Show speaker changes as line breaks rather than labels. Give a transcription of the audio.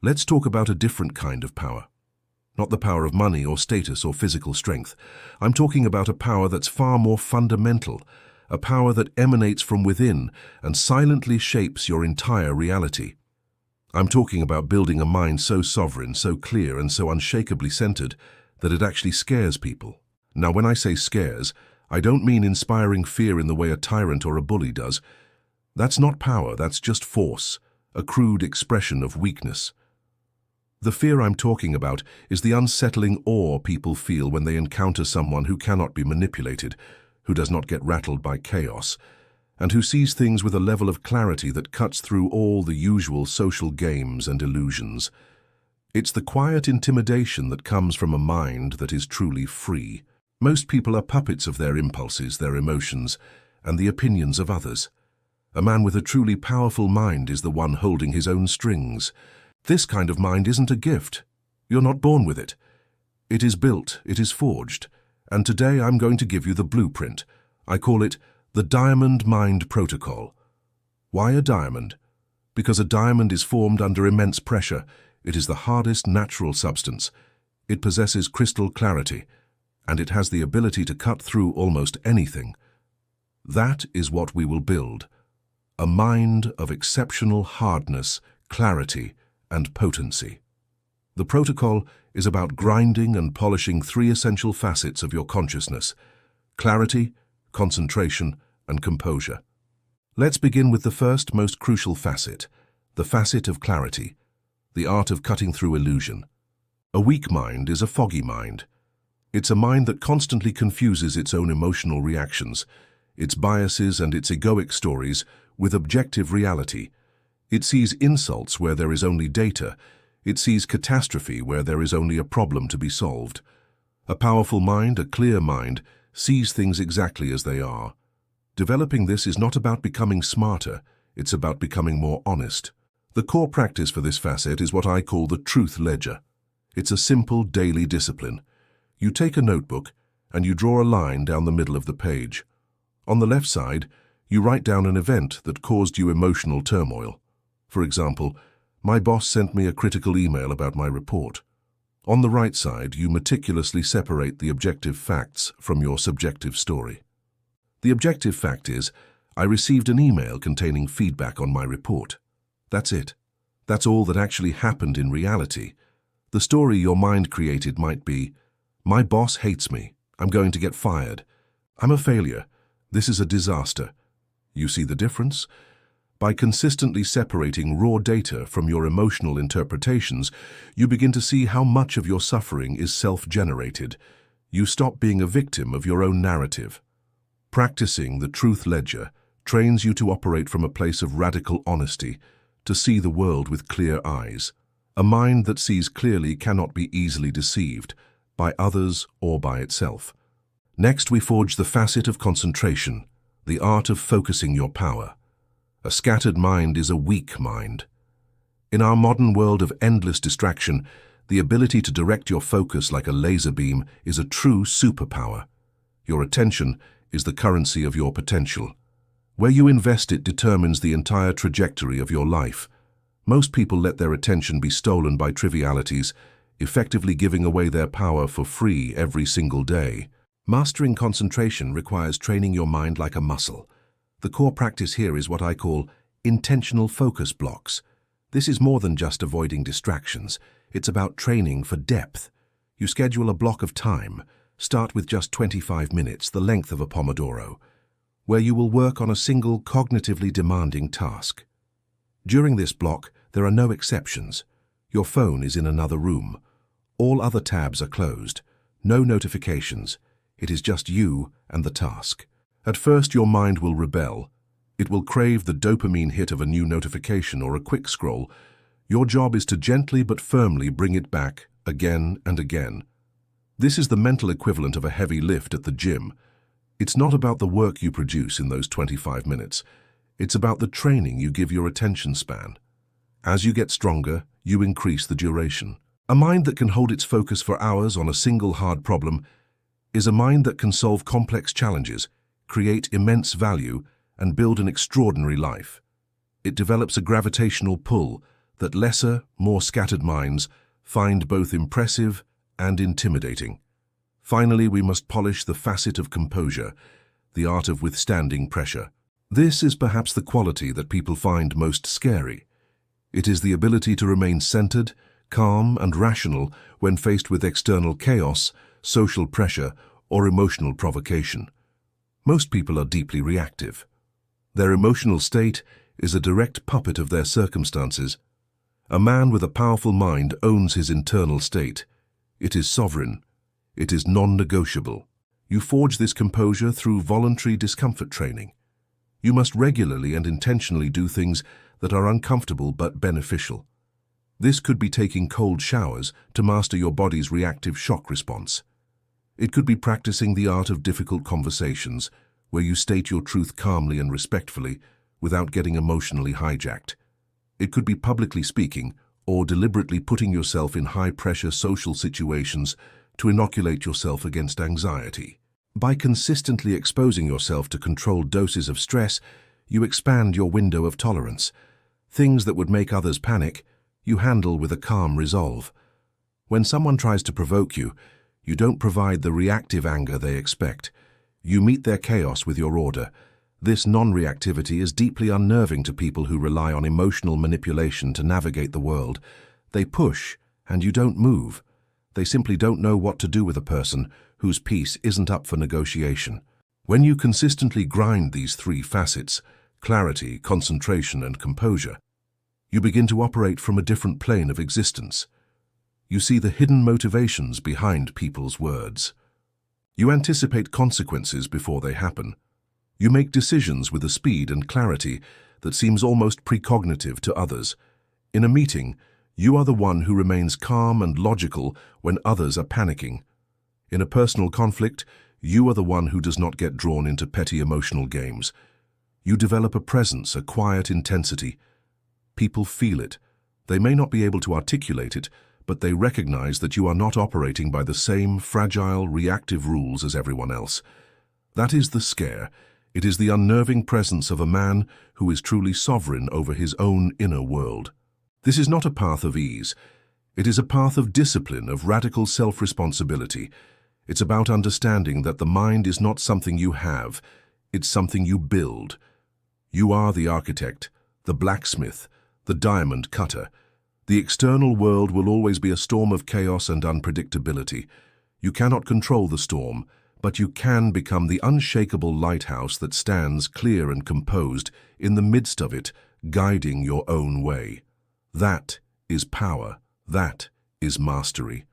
Let's talk about a different kind of power. Not the power of money or status or physical strength. I'm talking about a power that's far more fundamental, a power that emanates from within and silently shapes your entire reality. I'm talking about building a mind so sovereign, so clear, and so unshakably centered that it actually scares people. Now, when I say scares, I don't mean inspiring fear in the way a tyrant or a bully does. That's not power, that's just force, a crude expression of weakness. The fear I'm talking about is the unsettling awe people feel when they encounter someone who cannot be manipulated, who does not get rattled by chaos, and who sees things with a level of clarity that cuts through all the usual social games and illusions. It's the quiet intimidation that comes from a mind that is truly free. Most people are puppets of their impulses, their emotions, and the opinions of others. A man with a truly powerful mind is the one holding his own strings. This kind of mind isn't a gift. You're not born with it. It is built, it is forged, and today I'm going to give you the blueprint. I call it the Diamond Mind Protocol. Why a diamond? Because a diamond is formed under immense pressure. It is the hardest natural substance. It possesses crystal clarity, and it has the ability to cut through almost anything. That is what we will build. A mind of exceptional hardness, clarity, and potency. The protocol is about grinding and polishing three essential facets of your consciousness: clarity, concentration, and composure. Let's begin with the first, most crucial facet, the facet of clarity, the art of cutting through illusion. A weak mind is a foggy mind. It's a mind that constantly confuses its own emotional reactions, its biases and its egoic stories with objective reality. It sees insults where there is only data. It sees catastrophe where there is only a problem to be solved. A powerful mind, a clear mind, sees things exactly as they are. Developing this is not about becoming smarter, it's about becoming more honest. The core practice for this facet is what I call the truth ledger. It's a simple daily discipline. You take a notebook and you draw a line down the middle of the page. On the left side, you write down an event that caused you emotional turmoil. For example, my boss sent me a critical email about my report. On the right side, you meticulously separate the objective facts from your subjective story. The objective fact is, I received an email containing feedback on my report. That's it. That's all that actually happened in reality. The story your mind created might be, my boss hates me. I'm going to get fired. I'm a failure. This is a disaster. You see the difference? By consistently separating raw data from your emotional interpretations, you begin to see how much of your suffering is self-generated. You stop being a victim of your own narrative. Practicing the truth ledger trains you to operate from a place of radical honesty, to see the world with clear eyes. A mind that sees clearly cannot be easily deceived by others or by itself. Next, we forge the facet of concentration, the art of focusing your power. A scattered mind is a weak mind. In our modern world of endless distraction, the ability to direct your focus like a laser beam is a true superpower. Your attention is the currency of your potential. Where you invest it determines the entire trajectory of your life. Most people let their attention be stolen by trivialities, effectively giving away their power for free every single day. Mastering concentration requires training your mind like a muscle. The core practice here is what I call intentional focus blocks. This is more than just avoiding distractions. It's about training for depth. You schedule a block of time. Start with just 25 minutes, the length of a Pomodoro, where you will work on a single cognitively demanding task. During this block, there are no exceptions. Your phone is in another room. All other tabs are closed. No notifications. It is just you and the task. At first, your mind will rebel. It will crave the dopamine hit of a new notification or a quick scroll. Your job is to gently but firmly bring it back again and again. This is the mental equivalent of a heavy lift at the gym. It's not about the work you produce in those 25 minutes. It's about the training you give your attention span. As you get stronger, you increase the duration. A mind that can hold its focus for hours on a single hard problem is a mind that can solve complex challenges, create immense value, and build an extraordinary life. It develops a gravitational pull, that lesser, more scattered minds find both impressive and intimidating. Finally, we must polish the facet of composure, the art of withstanding pressure. This is perhaps the quality that people find most scary. It is the ability to remain centered, calm, and rational when faced with external chaos, social pressure, or emotional provocation. Most people are deeply reactive. Their emotional state is a direct puppet of their circumstances. A man with a powerful mind owns his internal state. It is sovereign. It is non-negotiable. You forge this composure through voluntary discomfort training. You must regularly and intentionally do things that are uncomfortable but beneficial. This could be taking cold showers to master your body's reactive shock response. It could be practicing the art of difficult conversations, where you state your truth calmly and respectfully without getting emotionally hijacked. It could be publicly speaking or deliberately putting yourself in high-pressure social situations to inoculate yourself against anxiety. By consistently exposing yourself to controlled doses of stress, you expand your window of tolerance. Things that would make others panic, you handle with a calm resolve. When someone tries to provoke you, you don't provide the reactive anger they expect. You meet their chaos with your order. This non-reactivity is deeply unnerving to people who rely on emotional manipulation to navigate the world. They push, and you don't move. They simply don't know what to do with a person whose peace isn't up for negotiation. When you consistently grind these three facets, clarity, concentration, and composure, you begin to operate from a different plane of existence. You see the hidden motivations behind people's words. You anticipate consequences before they happen. You make decisions with a speed and clarity that seems almost precognitive to others. In a meeting, you are the one who remains calm and logical when others are panicking. In a personal conflict, you are the one who does not get drawn into petty emotional games. You develop a presence, a quiet intensity. People feel it. They may not be able to articulate it, but they recognize that you are not operating by the same fragile, reactive rules as everyone else. That is the scare. It is the unnerving presence of a man who is truly sovereign over his own inner world. This is not a path of ease. It is a path of discipline, of radical self-responsibility. It's about understanding that the mind is not something you have, it's something you build. You are the architect, the blacksmith, the diamond cutter. The external world will always be a storm of chaos and unpredictability. You cannot control the storm, but you can become the unshakable lighthouse that stands clear and composed in the midst of it, guiding your own way. That is power. That is mastery.